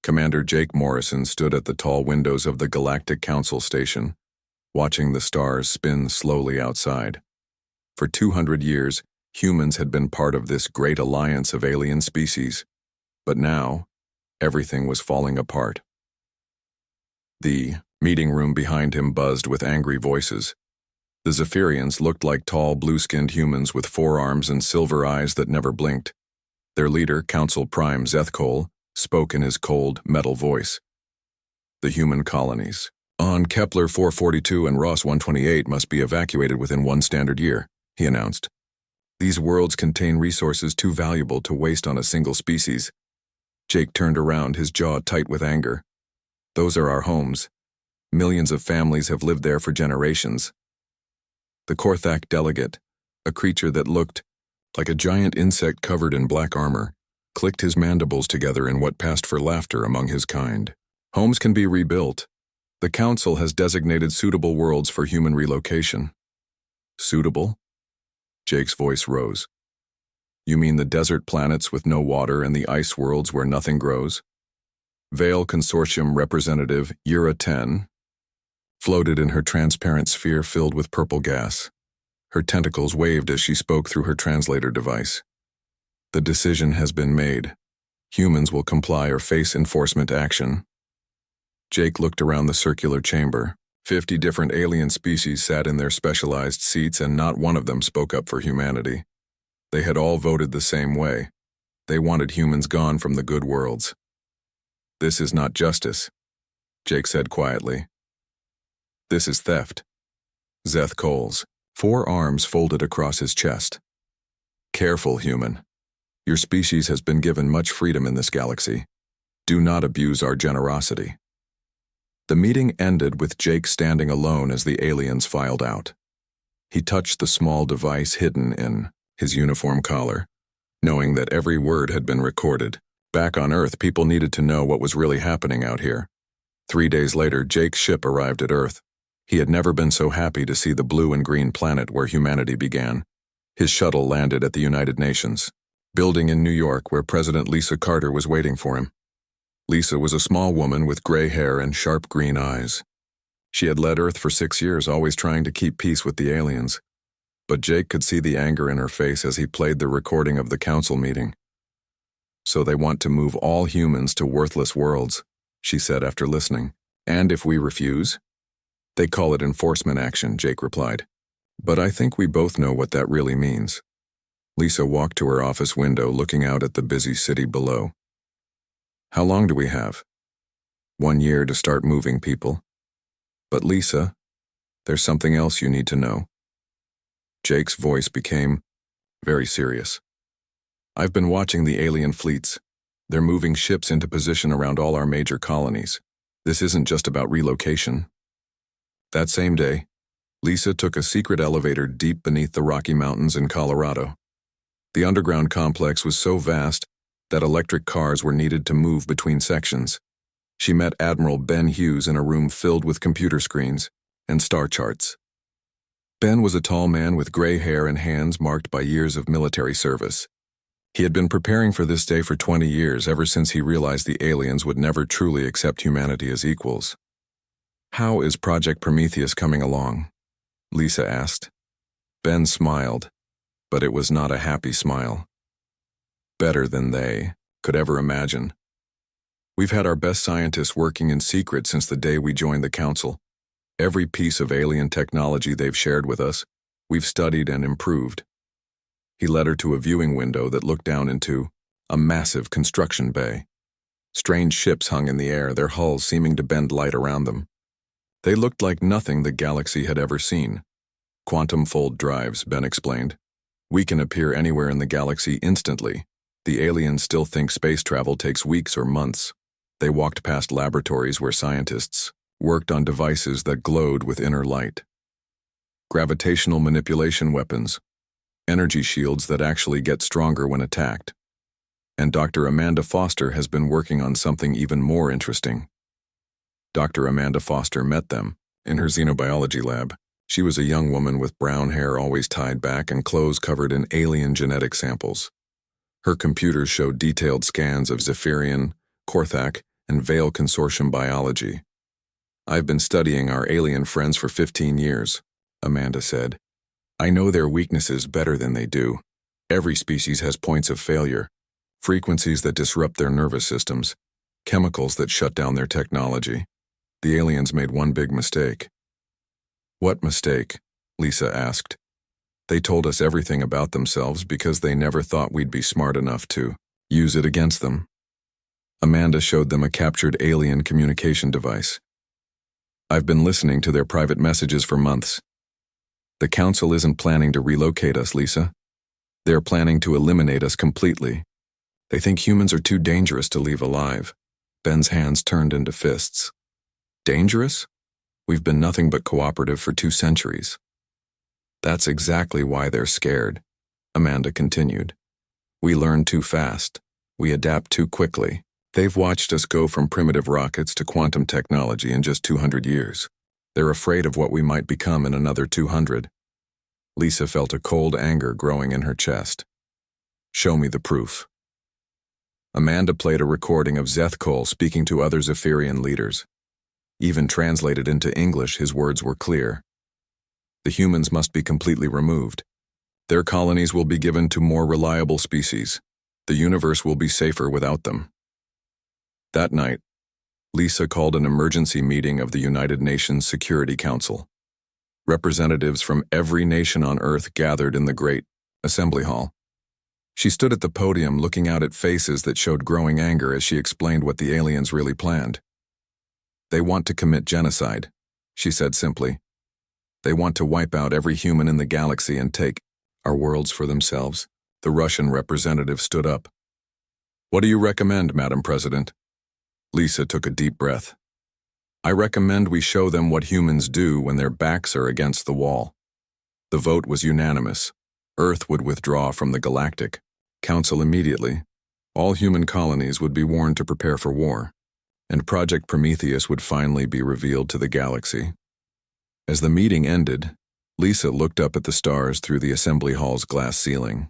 Commander Jake Morrison stood at the tall windows of the Galactic Council station, watching the stars spin slowly outside. For 200 years, humans had been part of this great alliance of alien species, but now, everything was falling apart. The meeting room behind him buzzed with angry voices. The Zephyrians looked like tall, blue-skinned humans with forearms and silver eyes that never blinked. Their leader, Council Prime Zethkol, spoke in his cold, metal voice. The human colonies on Kepler 442 and Ross 128 must be evacuated within 1 standard year, he announced. These worlds contain resources too valuable to waste on a single species. Jake turned around, his jaw tight with anger. Those are our homes. Millions of families have lived there for generations. The Korthak delegate, a creature that looked like a giant insect covered in black armor, clicked his mandibles together in what passed for laughter among his kind. Homes can be rebuilt. The Council has designated suitable worlds for human relocation. Suitable? Jake's voice rose. You mean the desert planets with no water and the ice worlds where nothing grows? Vale Consortium Representative Yura 10 floated in her transparent sphere filled with purple gas. Her tentacles waved as she spoke through her translator device. The decision has been made. Humans will comply or face enforcement action. Jake looked around the circular chamber. 50 different alien species sat in their specialized seats, and not one of them spoke up for humanity. They had all voted the same way. They wanted humans gone from the good worlds. This is not justice, Jake said quietly. This is theft. Zethkol's 4 arms folded across his chest. Careful, human. Your species has been given much freedom in this galaxy. Do not abuse our generosity. The meeting ended with Jake standing alone as the aliens filed out. He touched the small device hidden in his uniform collar, knowing that every word had been recorded. Back on Earth, people needed to know what was really happening out here. 3 days later, Jake's ship arrived at Earth. He had never been so happy to see the blue and green planet where humanity began. His shuttle landed at the United Nations, building in New York where President Lisa Carter was waiting for him. Lisa was a small woman with gray hair and sharp green eyes. She had led Earth for 6 years, always trying to keep peace with the aliens. But Jake could see the anger in her face as he played the recording of the council meeting. So they want to move all humans to worthless worlds, she said after listening. And if we refuse? They call it enforcement action, Jake replied. But I think we both know what that really means. Lisa walked to her office window, looking out at the busy city below. How long do we have? 1 year to start moving people. But Lisa, there's something else you need to know. Jake's voice became very serious. I've been watching the alien fleets. They're moving ships into position around all our major colonies. This isn't just about relocation. That same day, Lisa took a secret elevator deep beneath the Rocky Mountains in Colorado. The underground complex was so vast that electric cars were needed to move between sections. She met Admiral Ben Hughes in a room filled with computer screens and star charts. Ben was a tall man with gray hair and hands marked by years of military service. He had been preparing for this day for 20 years, ever since he realized the aliens would never truly accept humanity as equals. How is Project Prometheus coming along? Lisa asked. Ben smiled, but it was not a happy smile. Better than they could ever imagine. We've had our best scientists working in secret since the day we joined the Council. Every piece of alien technology they've shared with us, we've studied and improved. He led her to a viewing window that looked down into a massive construction bay. Strange ships hung in the air, their hulls seeming to bend light around them. They looked like nothing the galaxy had ever seen. Quantum fold drives, Ben explained. We can appear anywhere in the galaxy instantly. The aliens still think space travel takes weeks or months. They walked past laboratories where scientists worked on devices that glowed with inner light. Gravitational manipulation weapons, energy shields that actually get stronger when attacked. And Dr. Amanda Foster has been working on something even more interesting. Dr. Amanda Foster met them in her xenobiology lab. She was a young woman with brown hair always tied back and clothes covered in alien genetic samples. Her computers showed detailed scans of Zephyrian, Korthak, and Veil Consortium biology. I've been studying our alien friends for 15 years, Amanda said. I know their weaknesses better than they do. Every species has points of failure, frequencies that disrupt their nervous systems, chemicals that shut down their technology. The aliens made one big mistake. What mistake? Lisa asked. They told us everything about themselves because they never thought we'd be smart enough to use it against them. Amanda showed them a captured alien communication device. I've been listening to their private messages for months. The council isn't planning to relocate us, Lisa. They're planning to eliminate us completely. They think humans are too dangerous to leave alive. Ben's hands turned into fists. Dangerous? We've been nothing but cooperative for 2 centuries. That's exactly why they're scared, Amanda continued. We learn too fast. We adapt too quickly. They've watched us go from primitive rockets to quantum technology in just 200 years. They're afraid of what we might become in another 200. Lisa felt a cold anger growing in her chest. Show me the proof. Amanda played a recording of Zethkol speaking to other Zephyrian leaders. Even translated into English, his words were clear. The humans must be completely removed. Their colonies will be given to more reliable species. The universe will be safer without them. That night, Lisa called an emergency meeting of the United Nations Security Council. Representatives from every nation on Earth gathered in the great assembly hall. She stood at the podium looking out at faces that showed growing anger as she explained what the aliens really planned. They want to commit genocide, she said simply. They want to wipe out every human in the galaxy and take our worlds for themselves. The Russian representative stood up. What do you recommend, Madam President? Lisa took a deep breath. I recommend we show them what humans do when their backs are against the wall. The vote was unanimous. Earth would withdraw from the Galactic Council immediately. All human colonies would be warned to prepare for war, and Project Prometheus would finally be revealed to the galaxy. As the meeting ended, Lisa looked up at the stars through the assembly hall's glass ceiling.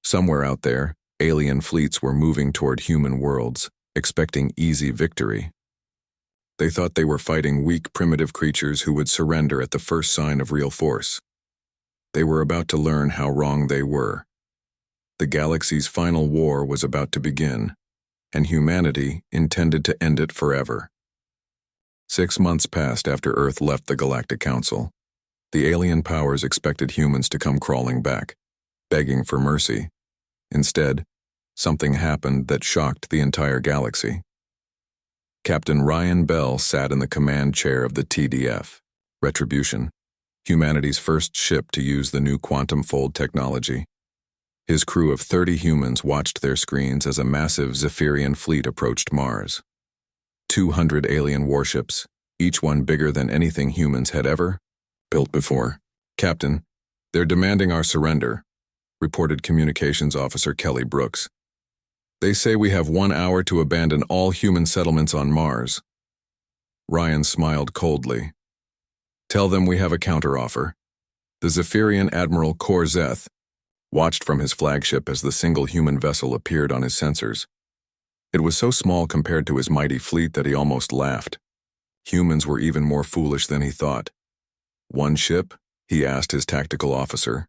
Somewhere out there, alien fleets were moving toward human worlds, expecting easy victory. They thought they were fighting weak, primitive creatures who would surrender at the first sign of real force. They were about to learn how wrong they were. The galaxy's final war was about to begin, and humanity intended to end it forever. 6 months passed after Earth left the Galactic Council. The alien powers expected humans to come crawling back, begging for mercy. Instead, something happened that shocked the entire galaxy. Captain Ryan Bell sat in the command chair of the TDF, Retribution, humanity's first ship to use the new quantum fold technology. His crew of 30 humans watched their screens as a massive Zephyrian fleet approached Mars. 200 alien warships, each one bigger than anything humans had ever built before. Captain, they're demanding our surrender, reported Communications Officer Kelly Brooks. They say we have 1 hour to abandon all human settlements on Mars. Ryan smiled coldly. Tell them we have a counteroffer. The Zephyrian Admiral Korzeth watched from his flagship as the single human vessel appeared on his sensors. It was so small compared to his mighty fleet that he almost laughed. Humans were even more foolish than he thought. One ship? He asked his tactical officer.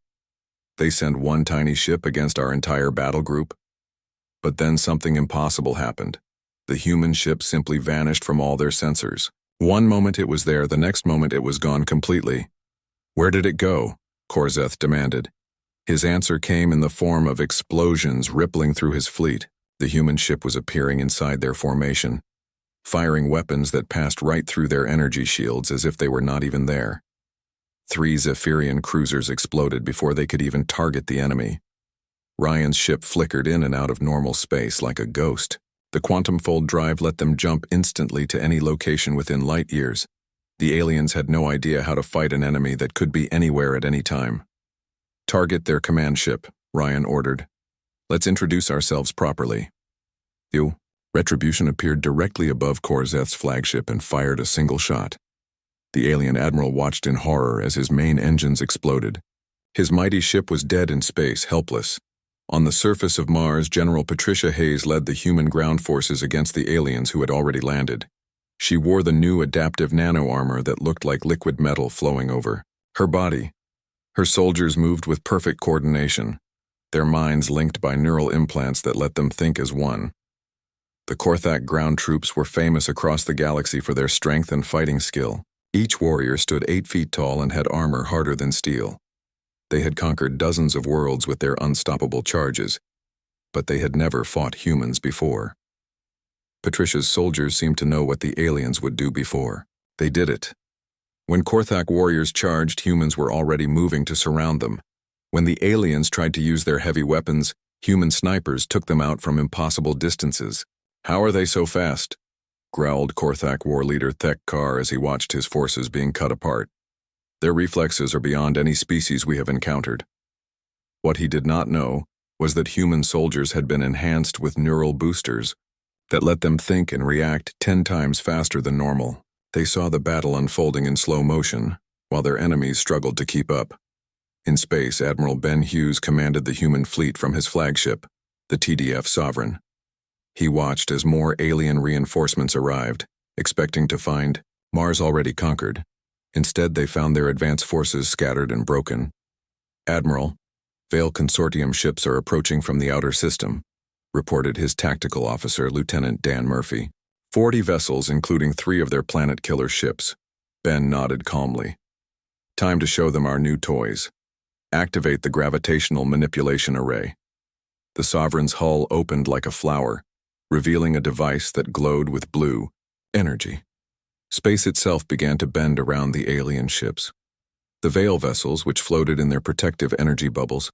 They send one tiny ship against our entire battle group? But then something impossible happened. The human ship simply vanished from all their sensors. One moment it was there, the next moment it was gone completely. Where did it go? Korzeth demanded. His answer came in the form of explosions rippling through his fleet. The human ship was appearing inside their formation, firing weapons that passed right through their energy shields as if they were not even there. 3 Zephyrian cruisers exploded before they could even target the enemy. Ryan's ship flickered in and out of normal space like a ghost. The quantum fold drive let them jump instantly to any location within light years. The aliens had no idea how to fight an enemy that could be anywhere at any time. Target their command ship, Ryan ordered. Let's introduce ourselves properly. Retribution appeared directly above Korzeth's flagship and fired a single shot. The alien admiral watched in horror as his main engines exploded. His mighty ship was dead in space, helpless. On the surface of Mars, General Patricia Hayes led the human ground forces against the aliens who had already landed. She wore the new adaptive nano-armor that looked like liquid metal flowing over her body. Her soldiers moved with perfect coordination, their minds linked by neural implants that let them think as one. The Korthak ground troops were famous across the galaxy for their strength and fighting skill. Each warrior stood 8 feet tall and had armor harder than steel. They had conquered dozens of worlds with their unstoppable charges, but they had never fought humans before. Patricia's soldiers seemed to know what the aliens would do before they did it. When Korthak warriors charged, humans were already moving to surround them. When the aliens tried to use their heavy weapons, human snipers took them out from impossible distances. "How are they so fast?" growled Korthak war leader Thek-Kar as he watched his forces being cut apart. "Their reflexes are beyond any species we have encountered." What he did not know was that human soldiers had been enhanced with neural boosters that let them think and react 10 times faster than normal. They saw the battle unfolding in slow motion, while their enemies struggled to keep up. In space, Admiral Ben Hughes commanded the human fleet from his flagship, the TDF Sovereign. He watched as more alien reinforcements arrived, expecting to find Mars already conquered. Instead, they found their advance forces scattered and broken. "Admiral, Vale Consortium ships are approaching from the outer system," reported his tactical officer, Lieutenant Dan Murphy. 40 vessels, including 3 of their planet-killer ships. Ben nodded calmly. "Time to show them our new toys. Activate the gravitational manipulation array." The Sovereign's hull opened like a flower, revealing a device that glowed with blue energy. Space itself began to bend around the alien ships. The Vale vessels, which floated in their protective energy bubbles,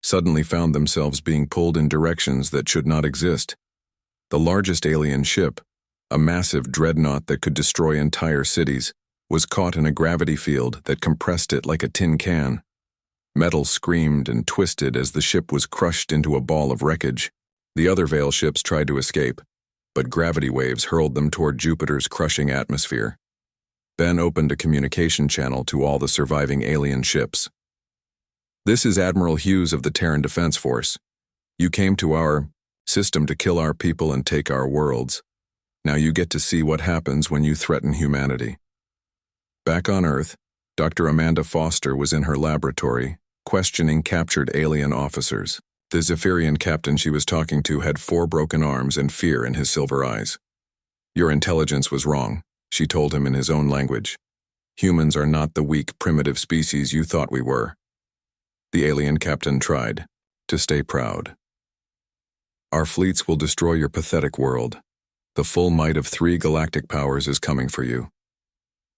suddenly found themselves being pulled in directions that should not exist. The largest alien ship, a massive dreadnought that could destroy entire cities, was caught in a gravity field that compressed it like a tin can. Metal screamed and twisted as the ship was crushed into a ball of wreckage. The other Vale ships tried to escape, but gravity waves hurled them toward Jupiter's crushing atmosphere. Ben opened a communication channel to all the surviving alien ships. "This is Admiral Hughes of the Terran Defense Force. You came to our system to kill our people and take our worlds. Now you get to see what happens when you threaten humanity." Back on Earth, Dr. Amanda Foster was in her laboratory, questioning captured alien officers. The Zephyrian captain she was talking to had 4 broken arms and fear in his silver eyes. "Your intelligence was wrong," she told him in his own language. "Humans are not the weak, primitive species you thought we were." The alien captain tried to stay proud. "Our fleets will destroy your pathetic world. The full might of 3 galactic powers is coming for you."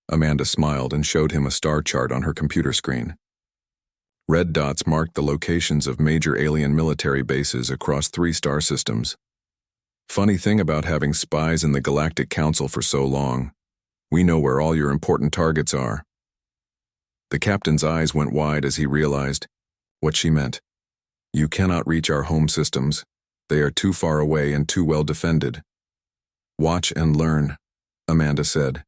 Amanda smiled and showed him a star chart on her computer screen. Red dots marked the locations of major alien military bases across 3 star systems. "Funny thing about having spies in the Galactic Council for so long. We know where all your important targets are." The captain's eyes went wide as he realized what she meant. "You cannot reach our home systems. They are too far away and too well defended." "Watch and learn," Amanda said.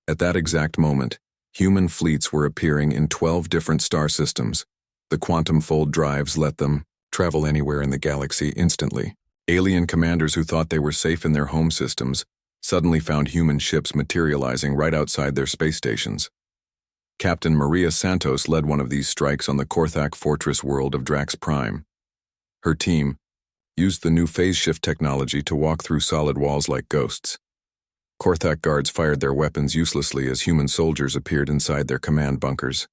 At that exact moment, human fleets were appearing in 12 different star systems. The quantum fold drives let them travel anywhere in the galaxy instantly. Alien commanders who thought they were safe in their home systems suddenly found human ships materializing right outside their space stations. Captain Maria Santos led one of these strikes on the Korthak fortress world of Drax Prime. Her team used the new phase shift technology to walk through solid walls like ghosts. Korthak guards fired their weapons uselessly as human soldiers appeared inside their command bunkers.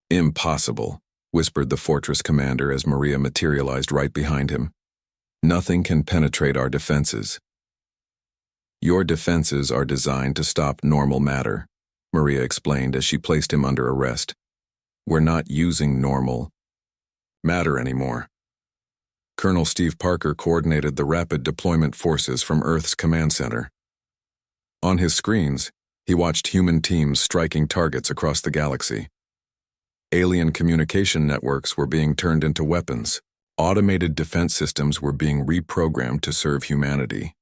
"Impossible," whispered the fortress commander as Maria materialized right behind him. "Nothing can penetrate our defenses." "Your defenses are designed to stop normal matter," Maria explained as she placed him under arrest. "We're not using normal matter anymore." Colonel Steve Parker coordinated the rapid deployment forces from Earth's command center. On his screens, he watched human teams striking targets across the galaxy. Alien communication networks were being turned into weapons. Automated defense systems were being reprogrammed to serve humanity.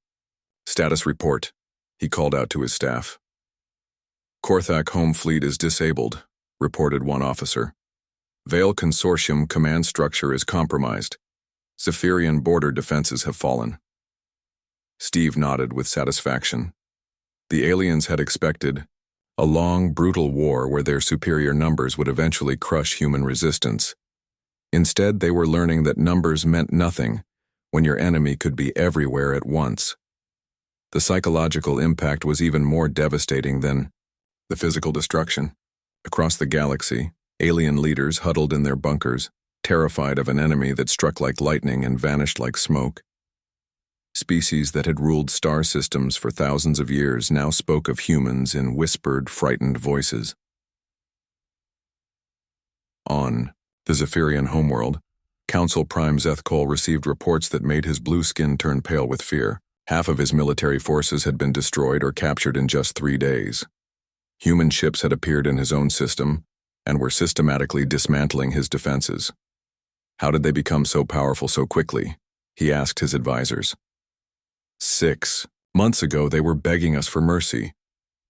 "Status report," he called out to his staff. "Korthak home fleet is disabled," reported one officer. "Vale Consortium command structure is compromised. Zephyrian border defenses have fallen. Steve nodded with satisfaction. The aliens had expected a long, brutal war where their superior numbers would eventually crush human resistance. Instead, they were learning that numbers meant nothing when your enemy could be everywhere at once. The psychological impact was even more devastating than the physical destruction. Across the galaxy, alien leaders huddled in their bunkers, terrified of an enemy that struck like lightning and vanished like smoke. Species that had ruled star systems for thousands of years now spoke of humans in whispered, frightened voices. On the Zephyrian homeworld, Council Prime Zethkol received reports that made his blue skin turn pale with fear. Half of his military forces had been destroyed or captured in just 3 days. Human ships had appeared in his own system and were systematically dismantling his defenses. How did they become so powerful so quickly? He asked his advisors. 6 months ago, they were begging us for mercy.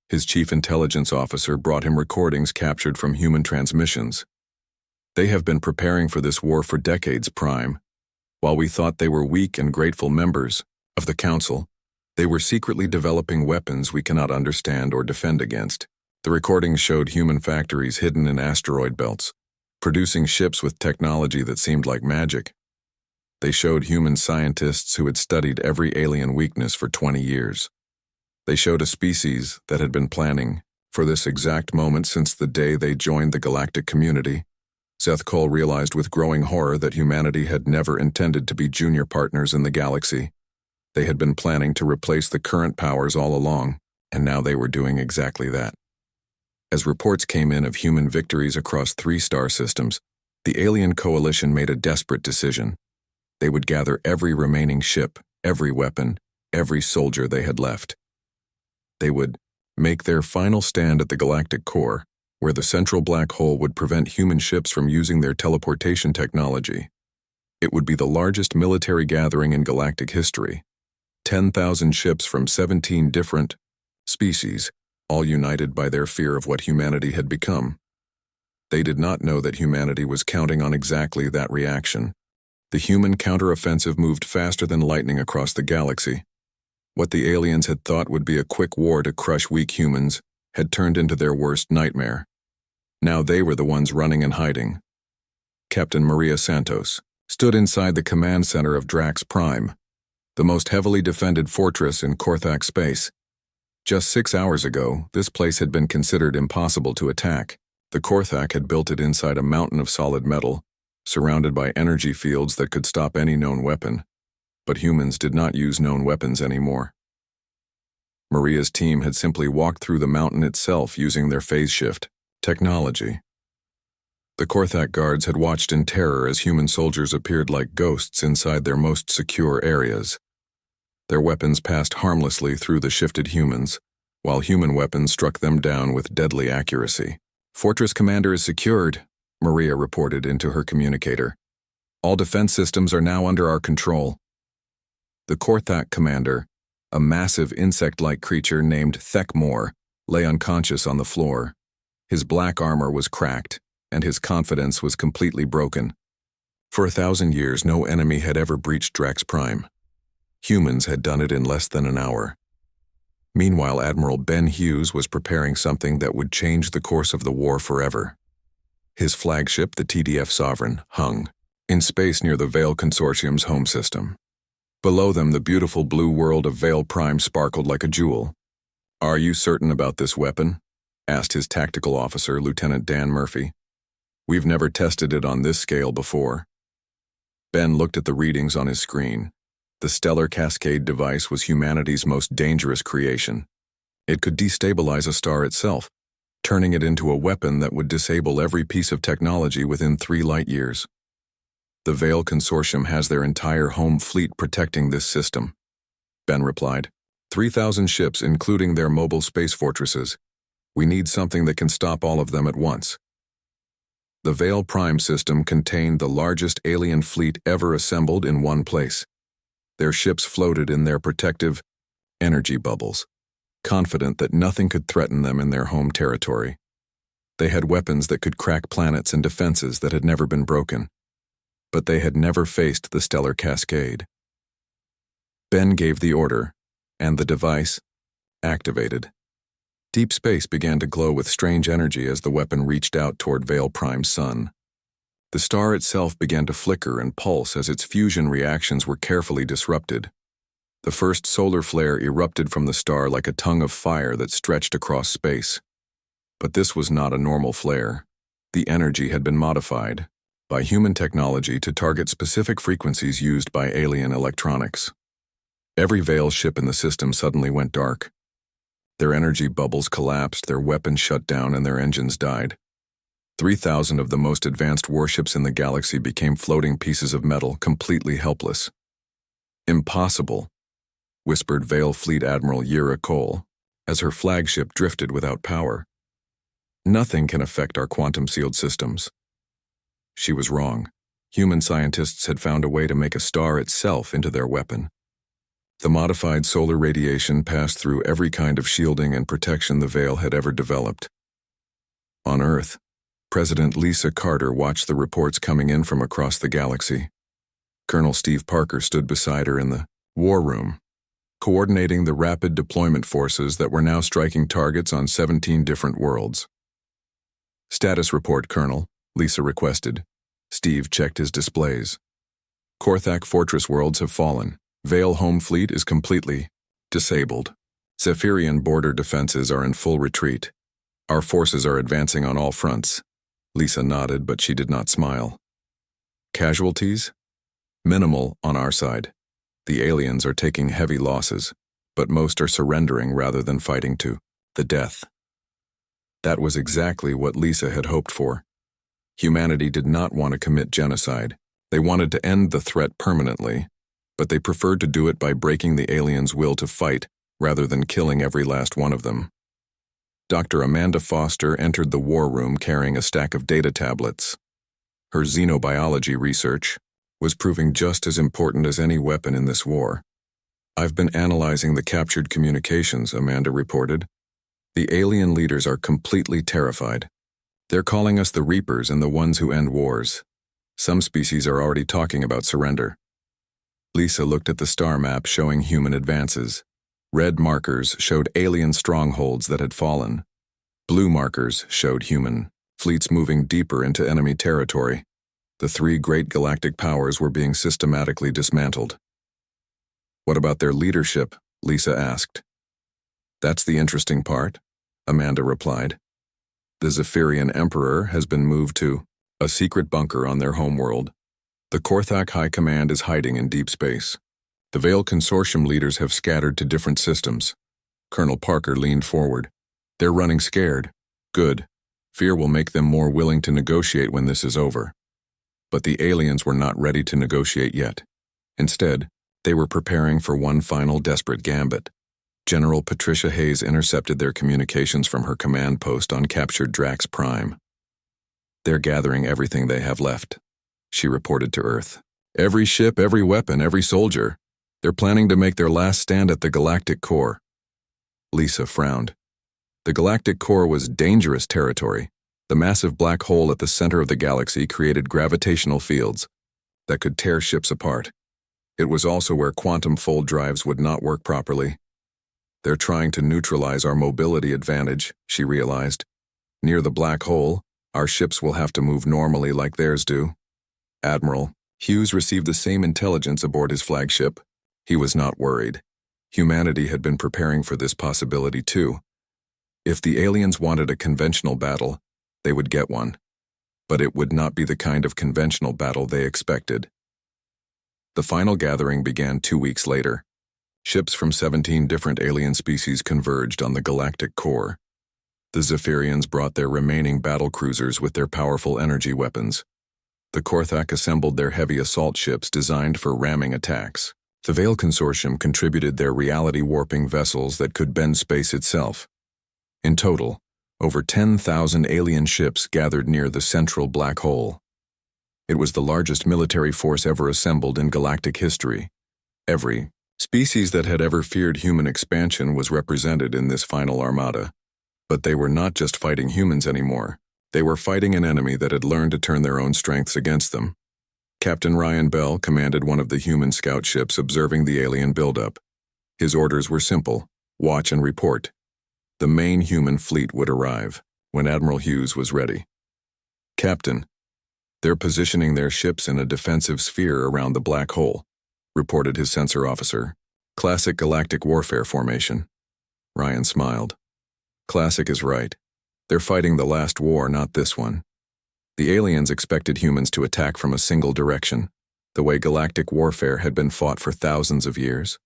His chief intelligence officer brought him recordings captured from human transmissions. They have been preparing for this war for decades, Prime. While we thought they were weak and grateful members of the Council, they were secretly developing weapons we cannot understand or defend against. The recordings showed human factories hidden in asteroid belts, producing ships with technology that seemed like magic. They showed human scientists who had studied every alien weakness for 20 years. They showed a species that had been planning for this exact moment since the day they joined the galactic community. Zethkol realized with growing horror that humanity had never intended to be junior partners in the galaxy. They had been planning to replace the current powers all along, and now they were doing exactly that. As reports came in of human victories across 3 star systems, the alien coalition made a desperate decision. They would gather every remaining ship, every weapon, every soldier they had left. They would make their final stand at the galactic core, where the central black hole would prevent human ships from using their teleportation technology. It would be the largest military gathering in galactic history. 10,000 ships from 17 different species, all united by their fear of what humanity had become. They did not know that humanity was counting on exactly that reaction. The human counteroffensive moved faster than lightning across the galaxy. What the aliens had thought would be a quick war to crush weak humans had turned into their worst nightmare. Now they were the ones running and hiding. Captain Maria Santos stood inside the command center of Drax Prime, the most heavily defended fortress in Korthak space. Just 6 hours ago, this place had been considered impossible to attack. The Korthak had built it inside a mountain of solid metal, surrounded by energy fields that could stop any known weapon. But humans did not use known weapons anymore. Maria's team had simply walked through the mountain itself using their phase shift technology. The Korthak guards had watched in terror as human soldiers appeared like ghosts inside their most secure areas. Their weapons passed harmlessly through the shifted humans, while human weapons struck them down with deadly accuracy. "Fortress commander is secured," Maria reported into her communicator. "All defense systems are now under our control." The Korthak commander, a massive insect-like creature named Thekmor, lay unconscious on the floor. His black armor was cracked, and his confidence was completely broken. For 1,000 years, no enemy had ever breached Drax Prime. Humans had done it in less than an hour. Meanwhile, Admiral Ben Hughes was preparing something that would change the course of the war forever. His flagship, the TDF Sovereign, hung in space near the Vale Consortium's home system. Below them, the beautiful blue world of Vale Prime sparkled like a jewel. "Are you certain about this weapon?" asked his tactical officer, Lieutenant Dan Murphy. "We've never tested it on this scale before." Ben looked at the readings on his screen. The Stellar Cascade device was humanity's most dangerous creation. It could destabilize a star itself, turning it into a weapon that would disable every piece of technology within 3 light years. "The Vale Consortium has their entire home fleet protecting this system," Ben replied. 3,000 ships, including their mobile space fortresses. We need something that can stop all of them at once. The Vale Prime system contained the largest alien fleet ever assembled in one place. Their ships floated in their protective energy bubbles, confident that nothing could threaten them in their home territory. They had weapons that could crack planets and defenses that had never been broken. but they had never faced the stellar cascade. Ben gave the order, and the device activated. Deep space began to glow with strange energy as the weapon reached out toward Vale Prime's sun. The star itself began to flicker and pulse as its fusion reactions were carefully disrupted. The first solar flare erupted from the star like a tongue of fire that stretched across space. But this was not a normal flare. The energy had been modified by human technology to target specific frequencies used by alien electronics. Every Vale ship in the system suddenly went dark. Their energy bubbles collapsed, their weapons shut down, and their engines died. 3,000 of the most advanced warships in the galaxy became floating pieces of metal, completely helpless. "Impossible," whispered Vale Fleet Admiral Yira Cole, as her flagship drifted without power. "Nothing can affect our quantum-sealed systems." She was wrong. Human scientists had found a way to make a star itself into their weapon. The modified solar radiation passed through every kind of shielding and protection the Vale had ever developed. On Earth, President Lisa Carter watched the reports coming in from across the galaxy. Colonel Steve Parker stood beside her in the war room, coordinating the rapid deployment forces that were now striking targets on 17 different worlds. "Status report, Colonel," Lisa requested. Steve checked his displays. "Korthak Fortress worlds have fallen. Vale Home Fleet is completely disabled. Zephyrian border defenses are in full retreat. Our forces are advancing on all fronts." Lisa nodded, but she did not smile. "Casualties? Minimal on our side. The aliens are taking heavy losses, but most are surrendering rather than fighting to the death." That was exactly what Lisa had hoped for. Humanity did not want to commit genocide. They wanted to end the threat permanently, but they preferred to do it by breaking the aliens' will to fight rather than killing every last one of them. Dr. Amanda Foster entered the war room carrying a stack of data tablets. Her xenobiology research was proving just as important as any weapon in this war. "I've been analyzing the captured communications," Amanda reported. "The alien leaders are completely terrified. They're calling us the Reapers and the ones who end wars. Some species are already talking about surrender." Lisa looked at the star map showing human advances. Red markers showed alien strongholds that had fallen. Blue markers showed human fleets moving deeper into enemy territory. The three great galactic powers were being systematically dismantled. "What about their leadership?" Lisa asked. "That's the interesting part," Amanda replied. "The Zephyrian Emperor has been moved to a secret bunker on their homeworld. The Korthak High Command is hiding in deep space. The Vale Consortium leaders have scattered to different systems." Colonel Parker leaned forward. "They're running scared. Good. Fear will make them more willing to negotiate when this is over." But the aliens were not ready to negotiate yet. Instead, they were preparing for one final desperate gambit. General Patricia Hayes intercepted their communications from her command post on captured Drax Prime. "They're gathering everything they have left," she reported to Earth. "Every ship, every weapon, every soldier. They're planning to make their last stand at the Galactic Core." Lisa frowned. The Galactic Core was dangerous territory. The massive black hole at the center of the galaxy created gravitational fields that could tear ships apart. It was also where quantum fold drives would not work properly. "They're trying to neutralize our mobility advantage," she realized. "Near the black hole, our ships will have to move normally like theirs do." Admiral Hughes received the same intelligence aboard his flagship. He was not worried. Humanity had been preparing for this possibility too. If the aliens wanted a conventional battle, they would get one. But it would not be the kind of conventional battle they expected. The final gathering began 2 weeks later. Ships from 17 different alien species converged on the galactic core. The Zephyrians brought their remaining battle cruisers with their powerful energy weapons. The Korthak assembled their heavy assault ships designed for ramming attacks. The Vale Consortium contributed their reality-warping vessels that could bend space itself. In total, over 10,000 alien ships gathered near the central black hole. It was the largest military force ever assembled in galactic history. Every species that had ever feared human expansion was represented in this final armada. But they were not just fighting humans anymore. They were fighting an enemy that had learned to turn their own strengths against them. Captain Ryan Bell commanded one of the human scout ships observing the alien buildup. His orders were simple: watch and report. The main human fleet would arrive when Admiral Hughes was ready. "Captain, they're positioning their ships in a defensive sphere around the black hole," reported his sensor officer. "Classic galactic warfare formation." Ryan smiled. Classic is right. They're fighting the last war, not this one. The aliens expected humans to attack from a single direction, the way galactic warfare had been fought for thousands of years.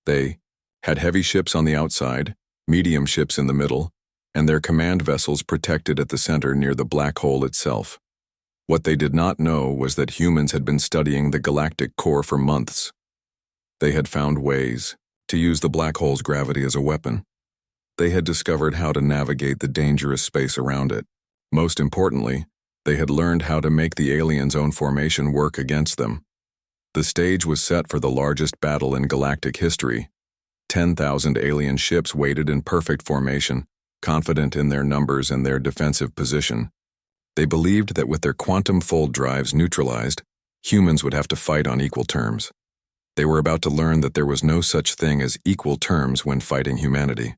They had heavy ships on the outside, medium ships in the middle, and their command vessels protected at the center near the black hole itself. What they did not know was that humans had been studying the galactic core for months. They had found ways to use the black hole's gravity as a weapon. They had discovered how to navigate the dangerous space around it. Most importantly, they had learned how to make the aliens' own formation work against them. The stage was set for the largest battle in galactic history. 10,000 alien ships waited in perfect formation, confident in their numbers and their defensive position. They believed that with their quantum fold drives neutralized, humans would have to fight on equal terms. They were about to learn that there was no such thing as equal terms when fighting humanity.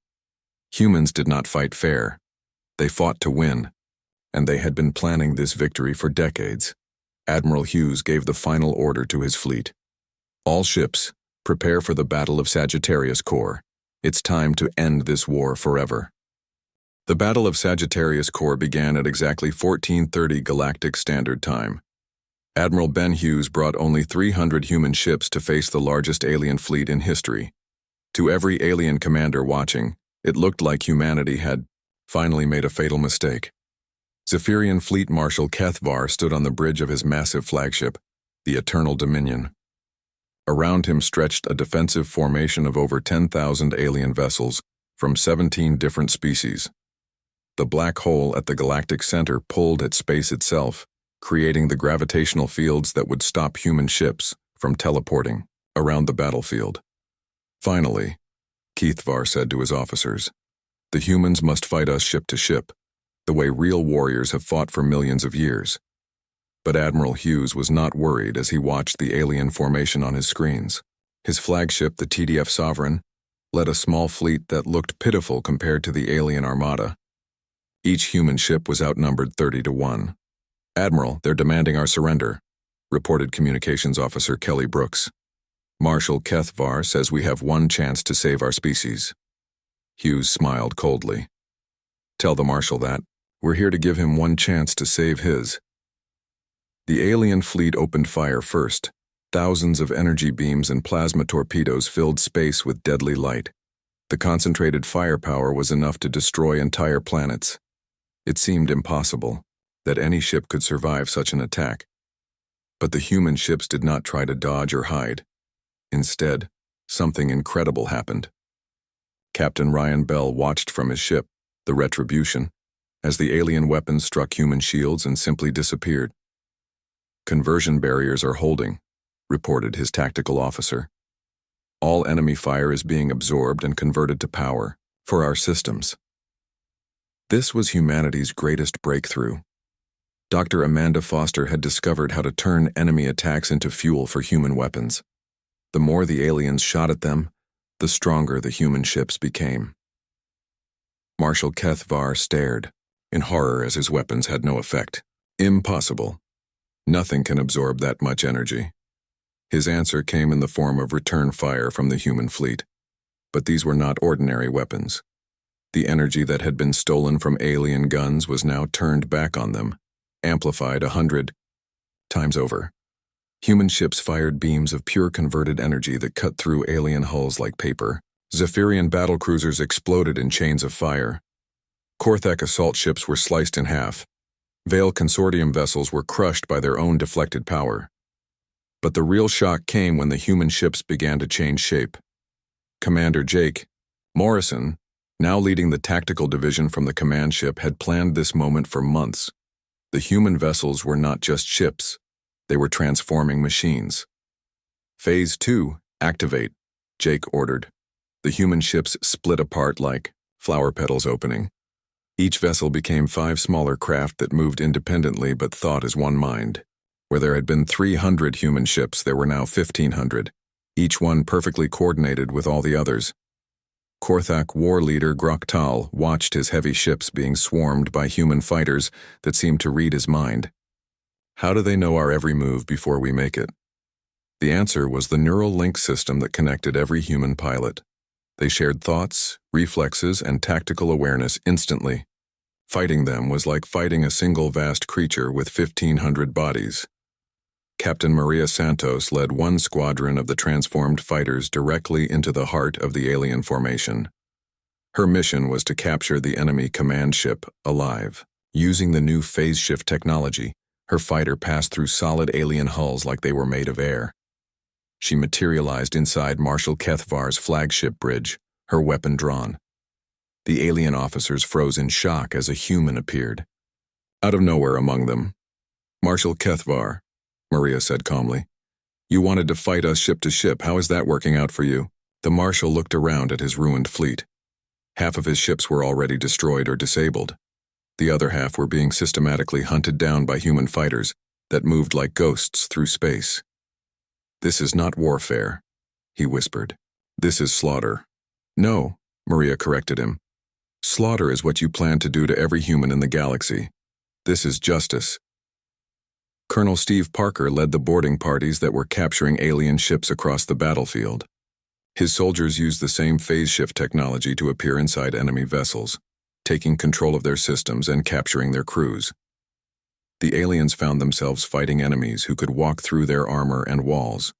Humans did not fight fair. They fought to win, and they had been planning this victory for decades. Admiral Hughes gave the final order to his fleet. "All ships, prepare for the Battle of Sagittarius Core. It's time to end this war forever." The Battle of Sagittarius Core began at exactly 1430 Galactic Standard Time. Admiral Ben Hughes brought only 300 human ships to face the largest alien fleet in history. To every alien commander watching, it looked like humanity had finally made a fatal mistake. Zephyrian Fleet Marshal Kethvar stood on the bridge of his massive flagship, the Eternal Dominion. Around him stretched a defensive formation of over 10,000 alien vessels from 17 different species. The black hole at the galactic center pulled at space itself, creating the gravitational fields that would stop human ships from teleporting around the battlefield. Finally, Kethvar said to his officers, "The humans must fight us ship to ship, the way real warriors have fought for millions of years." But Admiral Hughes was not worried as he watched the alien formation on his screens. His flagship, the TDF Sovereign, led a small fleet that looked pitiful compared to the alien armada. Each human ship was outnumbered 30 to 1. "Admiral, they're demanding our surrender," reported Communications Officer Kelly Brooks. "Marshal Kethvar says we have one chance to save our species." Hughes smiled coldly. "Tell the Marshal that. We're here to give him one chance to save his." The alien fleet opened fire first. Thousands of energy beams and plasma torpedoes filled space with deadly light. The concentrated firepower was enough to destroy entire planets. It seemed impossible that any ship could survive such an attack. But the human ships did not try to dodge or hide. Instead, something incredible happened. Captain Ryan Bell watched from his ship, the Retribution, as the alien weapons struck human shields and simply disappeared. "Conversion barriers are holding," reported his tactical officer. "All enemy fire is being absorbed and converted to power for our systems." This was humanity's greatest breakthrough. Dr. Amanda Foster had discovered how to turn enemy attacks into fuel for human weapons. The more the aliens shot at them, the stronger the human ships became. Marshal Kethvar stared in horror as his weapons had no effect. "Impossible. Nothing can absorb that much energy." His answer came in the form of return fire from the human fleet. But these were not ordinary weapons. The energy that had been stolen from alien guns was now turned back on them, amplified 100 times over. Human ships fired beams of pure converted energy that cut through alien hulls like paper. Zephyrian battlecruisers exploded in chains of fire. Korthak assault ships were sliced in half. Veil consortium vessels were crushed by their own deflected power. But the real shock came when the human ships began to change shape. Commander Jake Morrison, now leading the tactical division from the command ship, had planned this moment for months. The human vessels were not just ships. They were transforming machines. "Phase 2, activate," Jake ordered. The human ships split apart like flower petals opening. Each vessel became 5 smaller craft that moved independently but thought as one mind. Where there had been 300 human ships, there were now 1,500, each one perfectly coordinated with all the others. Korthak war leader Groktal watched his heavy ships being swarmed by human fighters that seemed to read his mind. How do they know our every move before we make it? The answer was the neural link system that connected every human pilot. They shared thoughts, reflexes, and tactical awareness instantly. Fighting them was like fighting a single vast creature with 1,500 bodies. Captain Maria Santos led one squadron of the transformed fighters directly into the heart of the alien formation. Her mission was to capture the enemy command ship alive. Using the new phase shift technology, her fighter passed through solid alien hulls like they were made of air. She materialized inside Marshal Kethvar's flagship bridge, her weapon drawn. The alien officers froze in shock as a human appeared. Out of nowhere among them, "Marshal Kethvar," Maria said calmly. "You wanted to fight us ship to ship. How is that working out for you?" The Marshal looked around at his ruined fleet. Half of his ships were already destroyed or disabled. The other half were being systematically hunted down by human fighters that moved like ghosts through space. "This is not warfare," he whispered. "This is slaughter." "No," Maria corrected him. "Slaughter is what you plan to do to every human in the galaxy. This is justice." Colonel Steve Parker led the boarding parties that were capturing alien ships across the battlefield. His soldiers used the same phase shift technology to appear inside enemy vessels, taking control of their systems and capturing their crews. The aliens found themselves fighting enemies who could walk through their armor and walls.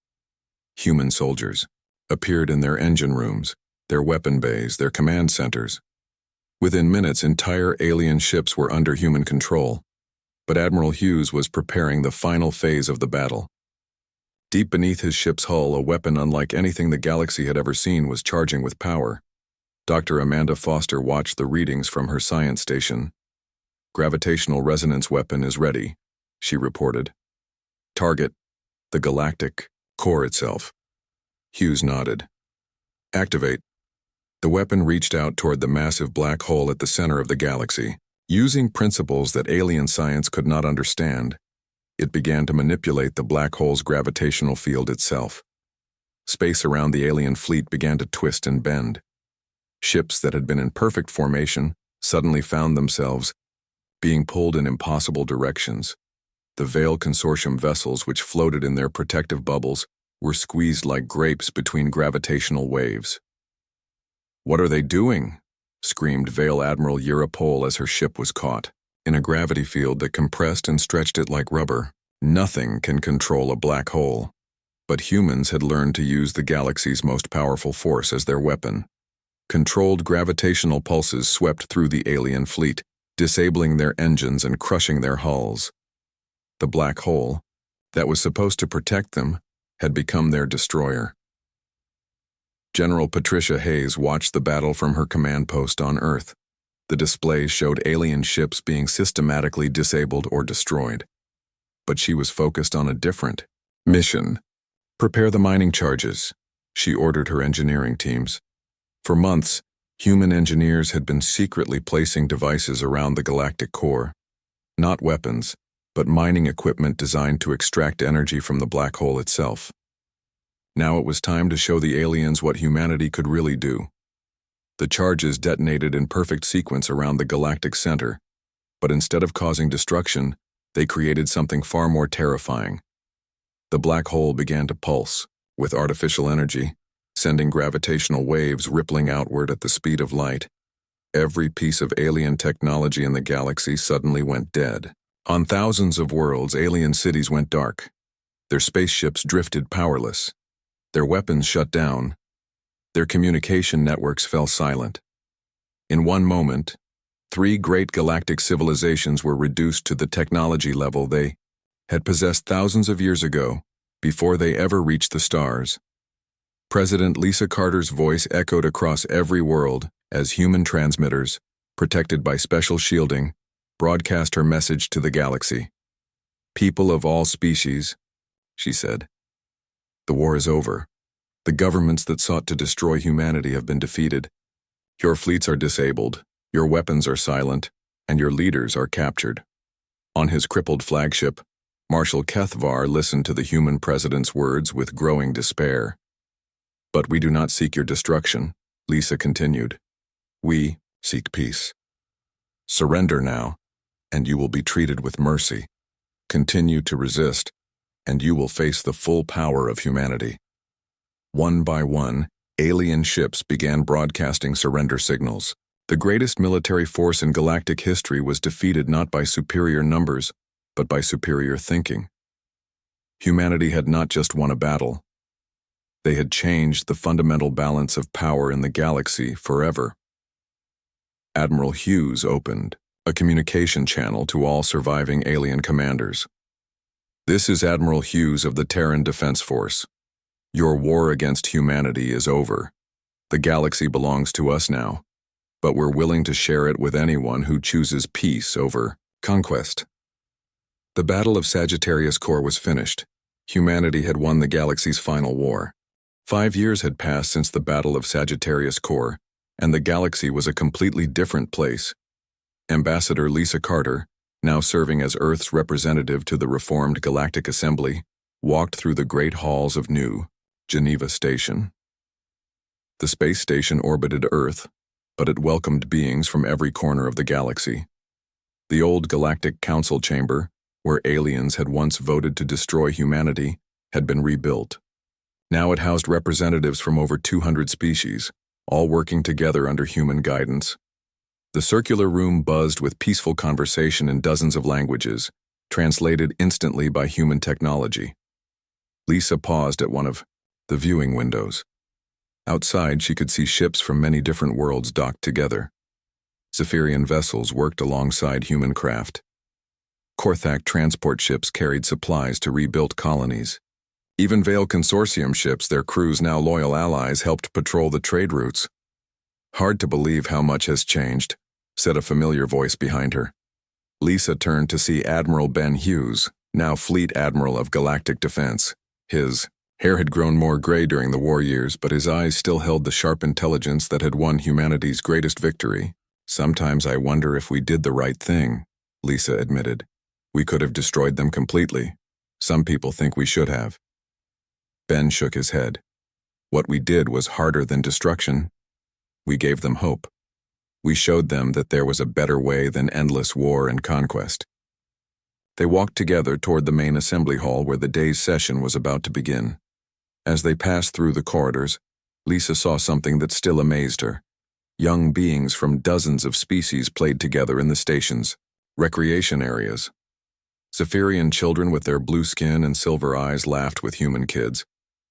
Human soldiers appeared in their engine rooms, their weapon bays, their command centers. Within minutes, entire alien ships were under human control, but Admiral Hughes was preparing the final phase of the battle. Deep beneath his ship's hull, a weapon unlike anything the galaxy had ever seen was charging with power. Dr. Amanda Foster watched the readings from her science station. "Gravitational resonance weapon is ready," she reported. "Target, the galactic core itself." Hughes nodded. "Activate." The weapon reached out toward the massive black hole at the center of the galaxy. Using principles that alien science could not understand, it began to manipulate the black hole's gravitational field itself. Space around the alien fleet began to twist and bend. Ships that had been in perfect formation suddenly found themselves being pulled in impossible directions. The Veil Consortium vessels, which floated in their protective bubbles, were squeezed like grapes between gravitational waves. "What are they doing?" screamed Veil Admiral Europol as her ship was caught in a gravity field that compressed and stretched it like rubber. Nothing can control a black hole, but humans had learned to use the galaxy's most powerful force as their weapon. Controlled gravitational pulses swept through the alien fleet, disabling their engines and crushing their hulls. The black hole, that was supposed to protect them, had become their destroyer. General Patricia Hayes watched the battle from her command post on Earth. The displays showed alien ships being systematically disabled or destroyed. But she was focused on a different mission. "Prepare the mining charges," she ordered her engineering teams. For months, human engineers had been secretly placing devices around the galactic core. Not weapons, but mining equipment designed to extract energy from the black hole itself. Now it was time to show the aliens what humanity could really do. The charges detonated in perfect sequence around the galactic center, but instead of causing destruction, they created something far more terrifying. The black hole began to pulse with artificial energy, sending gravitational waves rippling outward at the speed of light. Every piece of alien technology in the galaxy suddenly went dead. On thousands of worlds, alien cities went dark. Their spaceships drifted powerless. Their weapons shut down. Their communication networks fell silent. In one moment, 3 great galactic civilizations were reduced to the technology level they had possessed thousands of years ago, before they ever reached the stars. President Lisa Carter's voice echoed across every world as human transmitters, protected by special shielding, broadcast her message to the galaxy. "People of all species," she said, "the war is over. The governments that sought to destroy humanity have been defeated. Your fleets are disabled, your weapons are silent, and your leaders are captured." On his crippled flagship, Marshal Kethvar listened to the human president's words with growing despair. "But we do not seek your destruction," Lisa continued. "We seek peace. Surrender now, and you will be treated with mercy. Continue to resist, and you will face the full power of humanity." One by one, alien ships began broadcasting surrender signals. The greatest military force in galactic history was defeated not by superior numbers, but by superior thinking. Humanity had not just won a battle. They had changed the fundamental balance of power in the galaxy forever. Admiral Hughes opened a communication channel to all surviving alien commanders. "This is Admiral Hughes of the Terran Defense Force. Your war against humanity is over. The galaxy belongs to us now, but we're willing to share it with anyone who chooses peace over conquest." The Battle of Sagittarius Core was finished. Humanity had won the galaxy's final war. 5 years had passed since the Battle of Sagittarius Core, and the galaxy was a completely different place. Ambassador Lisa Carter, now serving as Earth's representative to the reformed Galactic Assembly, walked through the great halls of New Geneva Station. The space station orbited Earth, but it welcomed beings from every corner of the galaxy. The old Galactic Council chamber, where aliens had once voted to destroy humanity, had been rebuilt. Now it housed representatives from over 200 species, all working together under human guidance. The circular room buzzed with peaceful conversation in dozens of languages, translated instantly by human technology. Lisa paused at one of the viewing windows. Outside, she could see ships from many different worlds docked together. Zephyrian vessels worked alongside human craft. Korthak transport ships carried supplies to rebuilt colonies. Even Vale Consortium ships, their crews now loyal allies, helped patrol the trade routes. "Hard to believe how much has changed," said a familiar voice behind her. Lisa turned to see Admiral Ben Hughes, now Fleet Admiral of Galactic Defense. His hair had grown more gray during the war years, but his eyes still held the sharp intelligence that had won humanity's greatest victory. "Sometimes I wonder if we did the right thing," Lisa admitted. "We could have destroyed them completely. Some people think we should have." Ben shook his head. "What we did was harder than destruction. We gave them hope. We showed them that there was a better way than endless war and conquest." They walked together toward the main assembly hall where the day's session was about to begin. As they passed through the corridors, Lisa saw something that still amazed her. Young beings from dozens of species played together in the station's recreation areas. Zephyrian children with their blue skin and silver eyes laughed with human kids.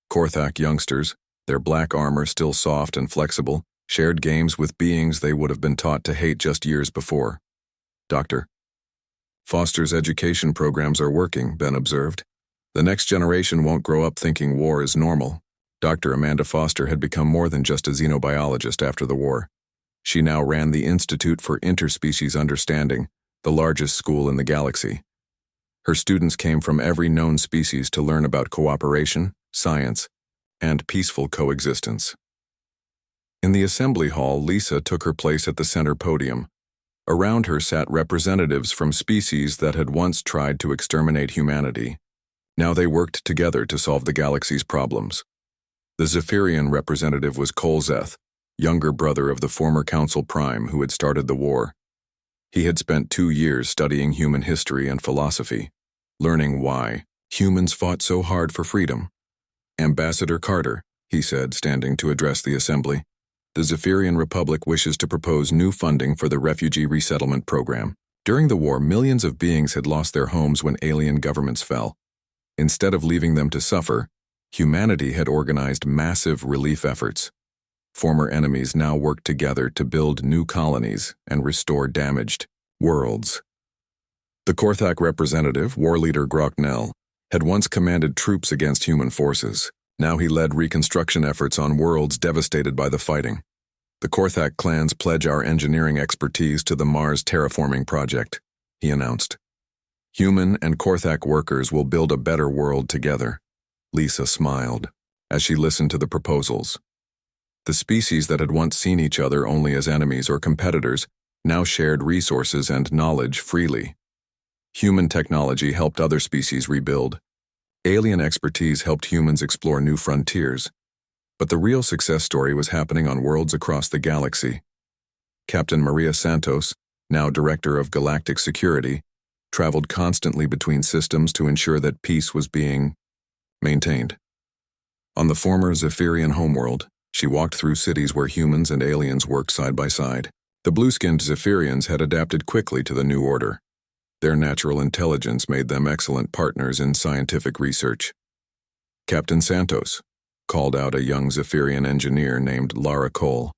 Korthak youngsters, their black armor still soft and flexible, shared games with beings they would have been taught to hate just years before. "Dr. Foster's education programs are working," Ben observed. "The next generation won't grow up thinking war is normal." Dr. Amanda Foster had become more than just a xenobiologist after the war. She now ran the Institute for Interspecies Understanding, the largest school in the galaxy. Her students came from every known species to learn about cooperation, science, and peaceful coexistence. In the assembly hall, Lisa took her place at the center podium. Around her sat representatives from species that had once tried to exterminate humanity. Now they worked together to solve the galaxy's problems. The Zephyrian representative was Kolzeth, younger brother of the former Council Prime who had started the war. He had spent 2 years studying human history and philosophy, learning why humans fought so hard for freedom. "Ambassador Carter," he said, standing to address the assembly, "the Zephyrian Republic wishes to propose new funding for the refugee resettlement program. During the war, millions of beings had lost their homes when alien governments fell. Instead of leaving them to suffer, humanity had organized massive relief efforts. Former enemies now worked together to build new colonies and restore damaged worlds." The Korthak representative, war leader Groknell, had once commanded troops against human forces. Now he led reconstruction efforts on worlds devastated by the fighting. "The Korthak clans pledge our engineering expertise to the Mars terraforming project," he announced. "Human and Korthak workers will build a better world together." Lisa smiled as she listened to the proposals. The species that had once seen each other only as enemies or competitors now shared resources and knowledge freely. Human technology helped other species rebuild. Alien expertise helped humans explore new frontiers. But the real success story was happening on worlds across the galaxy. Captain Maria Santos, now Director of Galactic Security, traveled constantly between systems to ensure that peace was being maintained. On the former Zephyrian homeworld, she walked through cities where humans and aliens worked side by side. The blue-skinned Zephyrians had adapted quickly to the new order. Their natural intelligence made them excellent partners in scientific research. Captain Santos called out a young Zephyrian engineer named Lara Cole.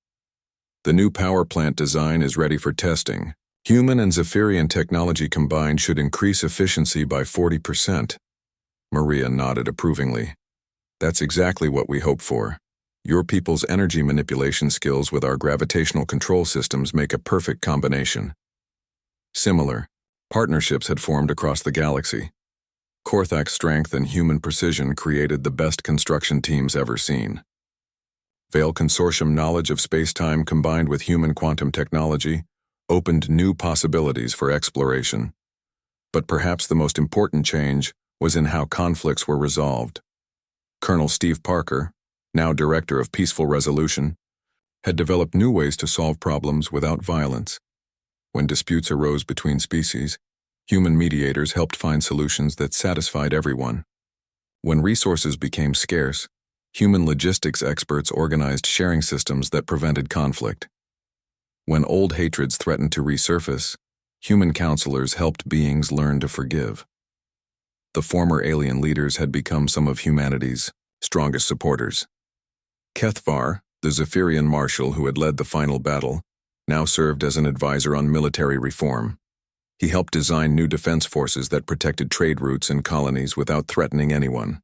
The new power plant design is ready for testing. Human and Zephyrian technology combined should increase efficiency by 40%. Maria nodded approvingly. That's exactly what we hope for. Your people's energy manipulation skills with our gravitational control systems make a perfect combination. Similar partnerships had formed across the galaxy. Korthak's strength and human precision created the best construction teams ever seen. Vale Consortium knowledge of space-time combined with human quantum technology opened new possibilities for exploration. But perhaps the most important change was in how conflicts were resolved. Colonel Steve Parker, now Director of Peaceful Resolution, had developed new ways to solve problems without violence. When disputes arose between species, human mediators helped find solutions that satisfied everyone. When resources became scarce, human logistics experts organized sharing systems that prevented conflict. When old hatreds threatened to resurface, human counselors helped beings learn to forgive. The former alien leaders had become some of humanity's strongest supporters. Kethvar, the Zephyrian marshal who had led the final battle, now served as an advisor on military reform. He helped design new defense forces that protected trade routes and colonies without threatening anyone.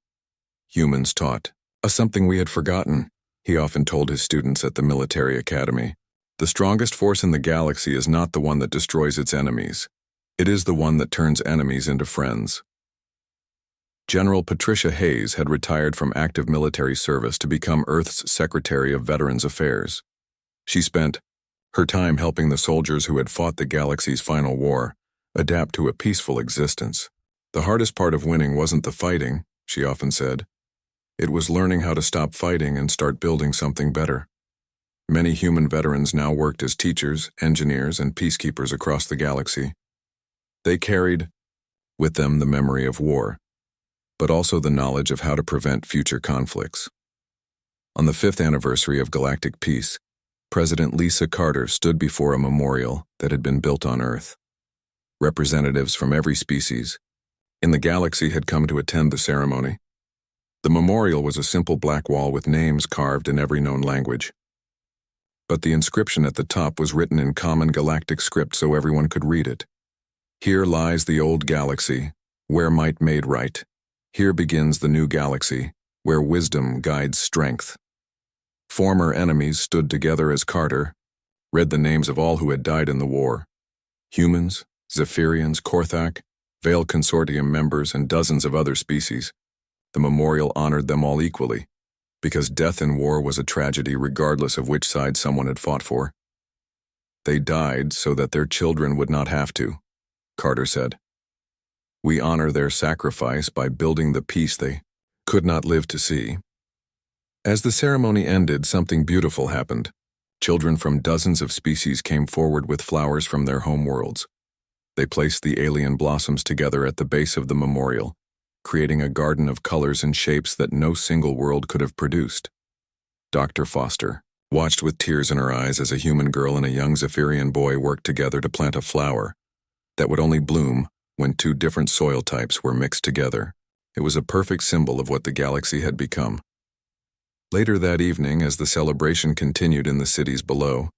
Humans taught us something we had forgotten, he often told his students at the military academy. The strongest force in the galaxy is not the one that destroys its enemies. It is the one that turns enemies into friends. General Patricia Hayes had retired from active military service to become Earth's Secretary of Veterans Affairs. She spent her time helping the soldiers who had fought the galaxy's final war adapt to a peaceful existence. The hardest part of winning wasn't the fighting, she often said. It was learning how to stop fighting and start building something better. Many human veterans now worked as teachers, engineers, and peacekeepers across the galaxy. They carried with them the memory of war, but also the knowledge of how to prevent future conflicts. On the 5th anniversary of Galactic Peace, President Lisa Carter stood before a memorial that had been built on Earth. Representatives from every species in the galaxy had come to attend the ceremony. The memorial was a simple black wall with names carved in every known language. But the inscription at the top was written in common galactic script so everyone could read it. Here lies the old galaxy, where might made right. Here begins the new galaxy, where wisdom guides strength. Former enemies stood together as Carter read the names of all who had died in the war. Humans, Zephyrians, Korthak, Vale Consortium members, and dozens of other species. The memorial honored them all equally, because death in war was a tragedy regardless of which side someone had fought for. They died so that their children would not have to, Carter said. We honor their sacrifice by building the peace they could not live to see. As the ceremony ended, something beautiful happened. Children from dozens of species came forward with flowers from their home worlds. They placed the alien blossoms together at the base of the memorial, creating a garden of colors and shapes that no single world could have produced. Dr. Foster watched with tears in her eyes as a human girl and a young Zephyrian boy worked together to plant a flower that would only bloom when two different soil types were mixed together. It was a perfect symbol of what the galaxy had become. Later that evening, as the celebration continued in the cities below,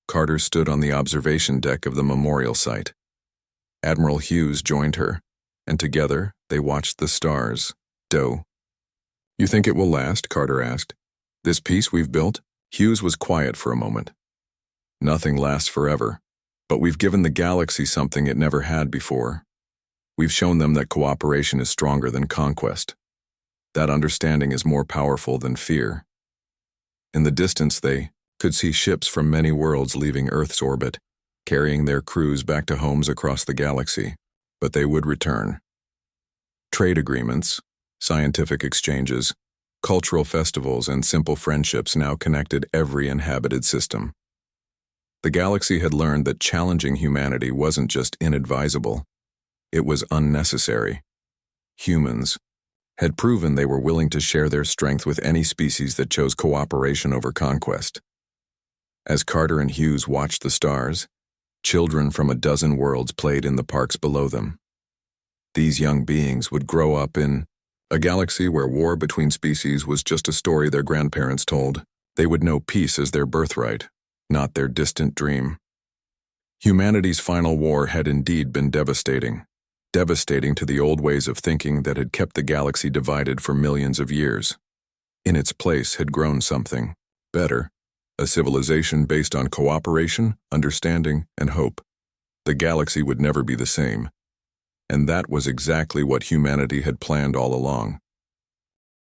Carter stood on the observation deck of the memorial site. Admiral Hughes joined her, and together they watched the stars. "Do you think it will last?" Carter asked. "This peace we've built?" Hughes was quiet for a moment. "Nothing lasts forever, but we've given the galaxy something it never had before. We've shown them that cooperation is stronger than conquest. That understanding is more powerful than fear." In the distance they could see ships from many worlds leaving Earth's orbit, carrying their crews back to homes across the galaxy. but they would return. Trade agreements, scientific exchanges, cultural festivals, and simple friendships now connected every inhabited system. The galaxy had learned that challenging humanity wasn't just inadvisable, it was unnecessary. Humans had proven they were willing to share their strength with any species that chose cooperation over conquest. As Carter and Hughes watched the stars, children from a dozen worlds played in the parks below them. These young beings would grow up in a galaxy where war between species was just a story their grandparents told. They would know peace as their birthright, not their distant dream. Humanity's final war had indeed been devastating to the old ways of thinking that had kept the galaxy divided for millions of years. In its place had grown something better, a civilization based on cooperation, understanding, and hope. The galaxy would never be the same. And that was exactly what humanity had planned all along.